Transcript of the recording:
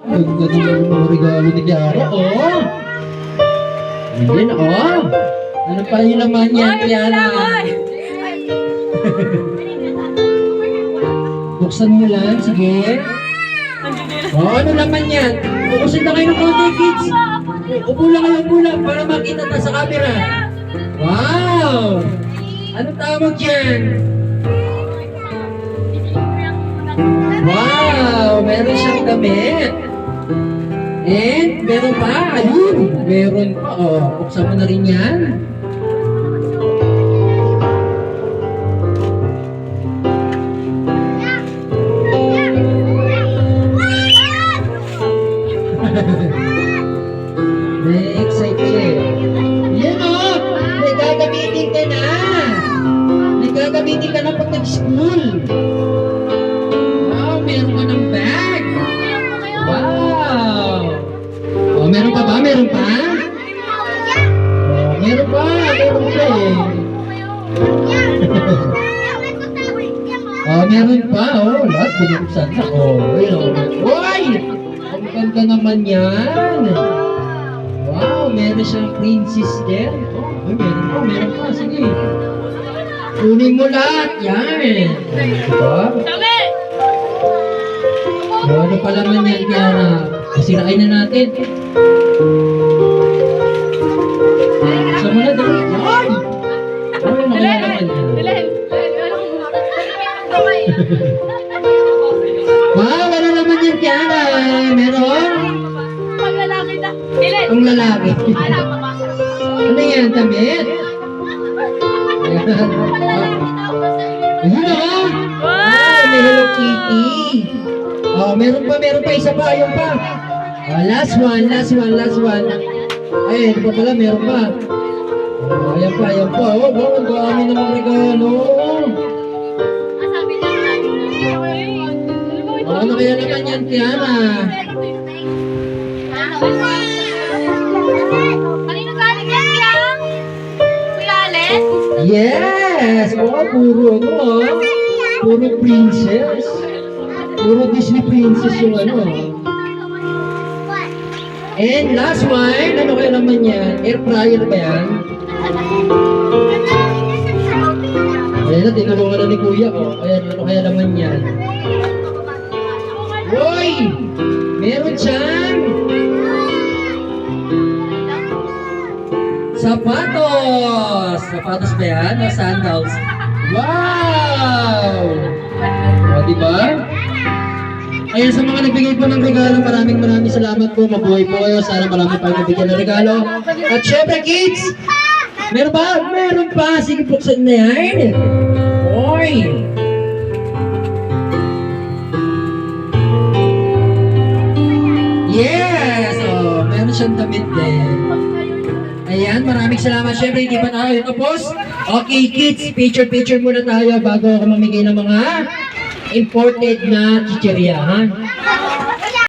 Ganda ng mga regalo ni Kiara. Oh! Ayan, oh! Ano pa yung laman yan, Kiara? Buksan mo lang, sige. Oh, ano laman yan? Buksan na kayo ng konti, kids. Upo lang para makita na sa camera. Wow! Ano tawag yan? Wow! Meron siyang damit. And meron pa. Ayun! Meron pa. Oh, buksan mo na rin yan. Na-excite siya eh. Yan oh! May gagamitin ka na! May gagamitin ka na pag nag-school! Wow! Meron ka ng bag! Wow! Oh, meron pa ba? Meron pa? Oh, meron pa! Meron pa eh! Oh, meron pa! Oh, lahat binuksan na! Oh, ayun! Uy! Ang ganda naman yan! Wow, meron siyang princess din. Oh, meron pa. Sige. Kunin mo lahat. Yan. Diba? Oh, ano pa naman yan, Kiara? Masirain na natin. Sa mga dali. Yan! Ano na kaya naman yan? Wow, ano naman yan, Kiara? Meron? Ang lalaki. Ano yan, damit? Ayan. Ayun ah! Ah, may Hello Kitty. Oh, meron pa isa pa, ayun pa. Last one. Ay, ito pa pala, meron pa. Oh, ayan pa. Oh, wow, ang dami ng mga regalo. Oh, ano kaya naman yan, Tiana? Kanino galing yan, Yang? Kuya Alex? Yes! Oh, puro puro princess. Puro Disney princess yung ano. And last one, ano kaya naman yan? Air fryer ba yan? Ayan na, tinulungan na ni Kuya. Oh, ayan, ano kaya naman yan? Uy! Meron siyang sapatos! Sapatos ba yan? O sandals? Wow! O, diba? Ayan, sa mga nagbigay po ng regalo, maraming salamat po. Mabuhay po kayo. Sana marami pa nabigyan ng regalo. At syempre, kids! Meron ba? Meron pa! Sige, buksan na yan! Oy! Yes! Oh, meron siyang damit din. Ayan, maraming salamat. Siyempre, hindi pa tayo tapos. Okay, kids, picture muna tayo bago ako mamigay ng mga imported na chicheria, ha?